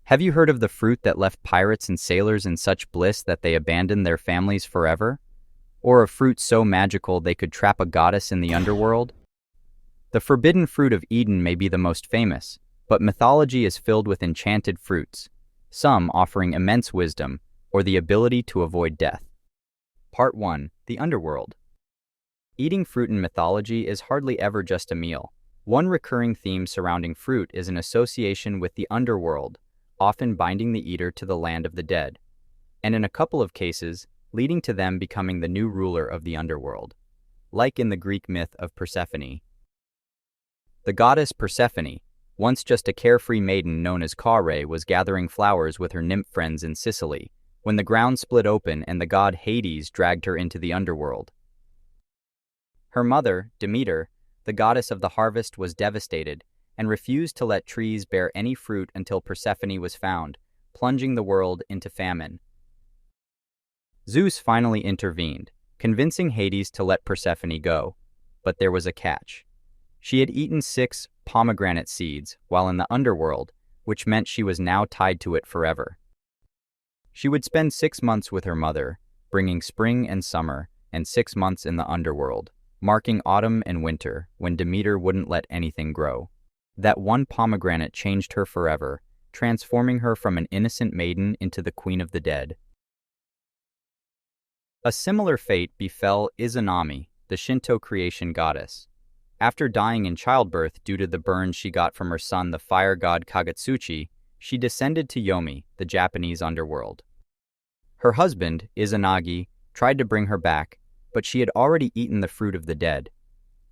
Have you heard of the fruit that left pirates and sailors in such bliss that they abandoned their families forever? Or a fruit so magical they could trap a goddess in the underworld? The forbidden fruit of Eden may be the most famous, but mythology is filled with enchanted fruits, some offering immense wisdom or the ability to avoid death. Part 1. The Underworld. Eating fruit in mythology is hardly ever just a meal. One recurring theme surrounding fruit is an association with the underworld, often binding the eater to the land of the dead, and in a couple of cases, leading to them becoming the new ruler of the underworld, like in the Greek myth of Persephone. The goddess Persephone, once just a carefree maiden known as Kare, was gathering flowers with her nymph friends in Sicily, when the ground split open and the god Hades dragged her into the underworld. Her mother, Demeter, the goddess of the harvest, was devastated and refused to let trees bear any fruit until Persephone was found, plunging the world into famine. Zeus finally intervened, convincing Hades to let Persephone go, but there was a catch. She had eaten 6 pomegranate seeds while in the underworld, which meant she was now tied to it forever. She would spend 6 months with her mother, bringing spring and summer, and 6 months in the underworld, marking autumn and winter, when Demeter wouldn't let anything grow. That one pomegranate changed her forever, transforming her from an innocent maiden into the queen of the dead. A similar fate befell Izanami, the Shinto creation goddess. After dying in childbirth due to the burns she got from her son, the fire god Kagetsuchi, she descended to Yomi, the Japanese underworld. Her husband, Izanagi, tried to bring her back, but she had already eaten the fruit of the dead.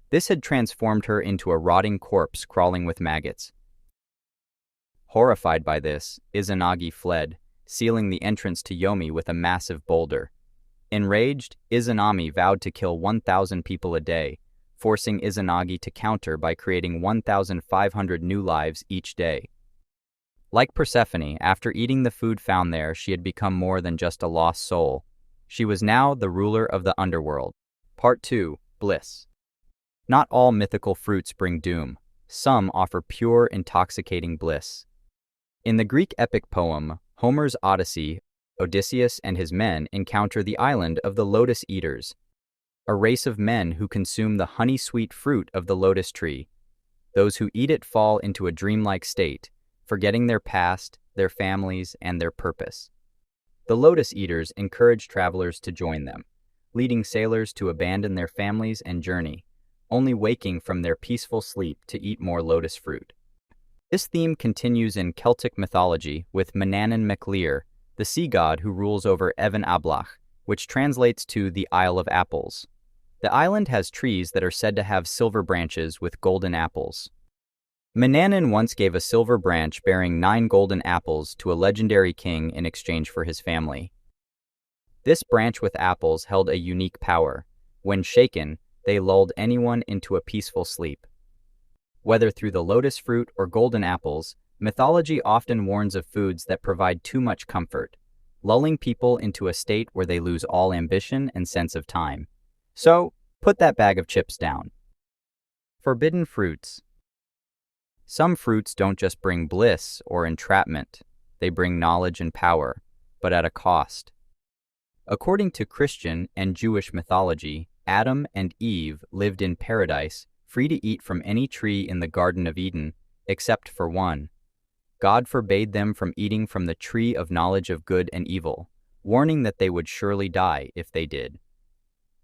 This had transformed her into a rotting corpse crawling with maggots. Horrified by this, Izanagi fled, sealing the entrance to Yomi with a massive boulder. Enraged, Izanami vowed to kill 1,000 people a day, forcing Izanagi to counter by creating 1,500 new lives each day. Like Persephone, after eating the food found there, she had become more than just a lost soul. She was now the ruler of the underworld. Part 2. Bliss. Not all mythical fruits bring doom. Some offer pure, intoxicating bliss. In the Greek epic poem, Homer's Odyssey, Odysseus and his men encounter the island of the lotus eaters, a race of men who consume the honey-sweet fruit of the lotus tree. Those who eat it fall into a dreamlike state, forgetting their past, their families, and their purpose. The lotus eaters encourage travelers to join them, leading sailors to abandon their families and journey, only waking from their peaceful sleep to eat more lotus fruit. This theme continues in Celtic mythology with Manannán mac Lir, the sea god who rules over Evan Ablach, which translates to the Isle of Apples. The island has trees that are said to have silver branches with golden apples. Manannán once gave a silver branch bearing 9 golden apples to a legendary king in exchange for his family. This branch with apples held a unique power. When shaken, they lulled anyone into a peaceful sleep. Whether through the lotus fruit or golden apples, mythology often warns of foods that provide too much comfort, lulling people into a state where they lose all ambition and sense of time. So, put that bag of chips down. Forbidden fruits. Some fruits don't just bring bliss or entrapment, they bring knowledge and power, but at a cost. According to Christian and Jewish mythology, Adam and Eve lived in paradise, free to eat from any tree in the Garden of Eden, except for one. God forbade them from eating from the tree of knowledge of good and evil, warning that they would surely die if they did.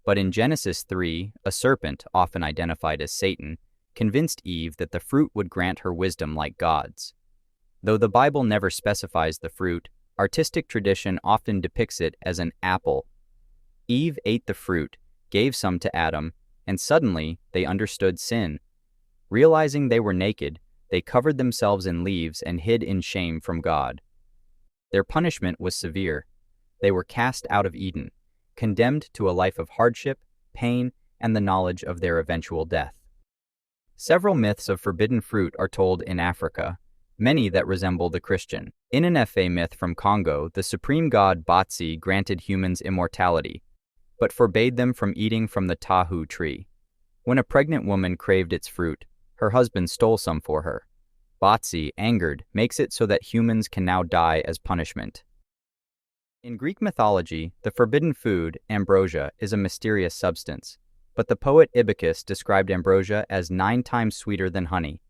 But in Genesis 3, a serpent, often identified as Satan, convinced Eve that the fruit would grant her wisdom like gods. Though the Bible never specifies the fruit, artistic tradition often depicts it as an apple. Eve ate the fruit, gave some to Adam, and suddenly they understood sin. Realizing they were naked, they covered themselves in leaves and hid in shame from God. Their punishment was severe. They were cast out of Eden, condemned to a life of hardship, pain, and the knowledge of their eventual death. Several myths of forbidden fruit are told in Africa, many that resemble the Christian. In an Efe myth from Congo, the supreme god Batsi granted humans immortality, but forbade them from eating from the tahu tree. When a pregnant woman craved its fruit, her husband stole some for her. Botsi, angered, makes it so that humans can now die as punishment. In Greek mythology, the forbidden food, ambrosia, is a mysterious substance, but the poet Ibycus described ambrosia as 9 times sweeter than honey.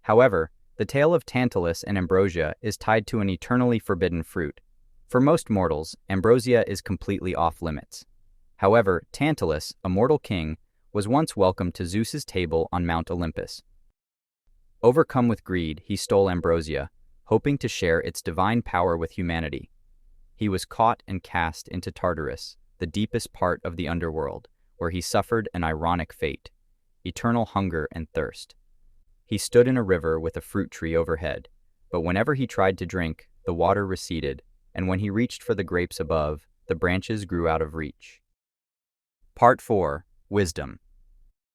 However, the tale of Tantalus and ambrosia is tied to an eternally forbidden fruit. For most mortals, ambrosia is completely off-limits. However, Tantalus, a mortal king, was once welcomed to Zeus's table on Mount Olympus. Overcome with greed, he stole ambrosia, hoping to share its divine power with humanity. He was caught and cast into Tartarus, the deepest part of the underworld, where he suffered an ironic fate, eternal hunger and thirst. He stood in a river with a fruit tree overhead, but whenever he tried to drink, the water receded, and when he reached for the grapes above, the branches grew out of reach. Part 4. Wisdom.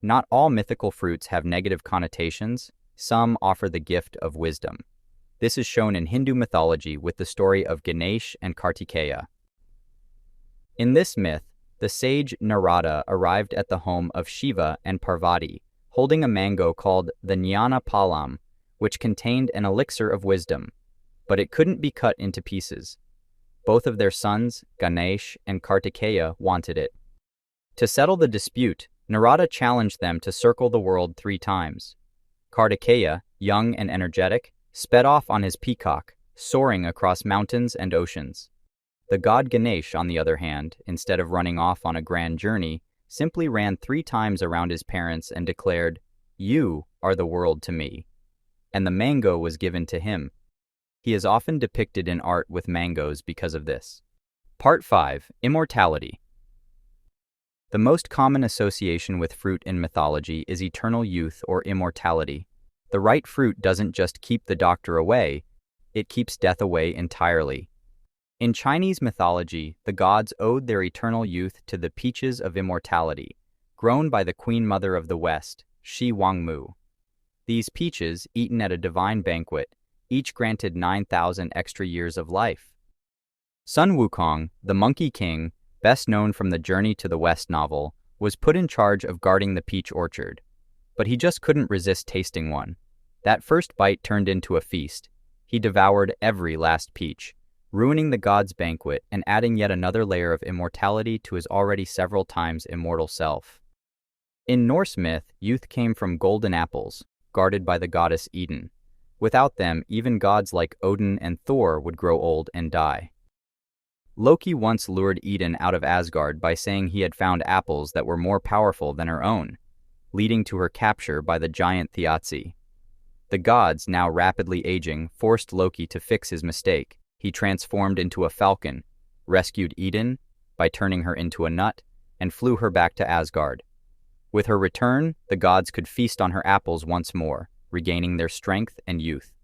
Not all mythical fruits have negative connotations. Some offer the gift of wisdom. This is shown in Hindu mythology with the story of Ganesh and Kartikeya. In this myth, the sage Narada arrived at the home of Shiva and Parvati, holding a mango called the Jnana Palam, which contained an elixir of wisdom, but it couldn't be cut into pieces. Both of their sons, Ganesh and Kartikeya, wanted it. To settle the dispute, Narada challenged them to circle the world 3 times. Kartikeya, young and energetic, sped off on his peacock, soaring across mountains and oceans. The god Ganesh, on the other hand, instead of running off on a grand journey, simply ran 3 times around his parents and declared, "You are the world to me." And the mango was given to him. He is often depicted in art with mangoes because of this. Part 5. Immortality. The most common association with fruit in mythology is eternal youth or immortality. The right fruit doesn't just keep the doctor away, it keeps death away entirely. In Chinese mythology, the gods owed their eternal youth to the peaches of immortality, grown by the Queen Mother of the West, Shi Wangmu. These peaches, eaten at a divine banquet, each granted 9,000 extra years of life. Sun Wukong, the Monkey King, best known from the Journey to the West novel, was put in charge of guarding the peach orchard. But he just couldn't resist tasting one. That first bite turned into a feast. He devoured every last peach, ruining the god's banquet and adding yet another layer of immortality to his already several times immortal self. In Norse myth, youth came from golden apples, guarded by the goddess Eden. Without them, even gods like Odin and Thor would grow old and die. Loki once lured Eden out of Asgard by saying he had found apples that were more powerful than her own, leading to her capture by the giant Thiazi. The gods, now rapidly aging, forced Loki to fix his mistake. He transformed into a falcon, rescued Eden by turning her into a nut, and flew her back to Asgard. With her return, the gods could feast on her apples once more, regaining their strength and youth.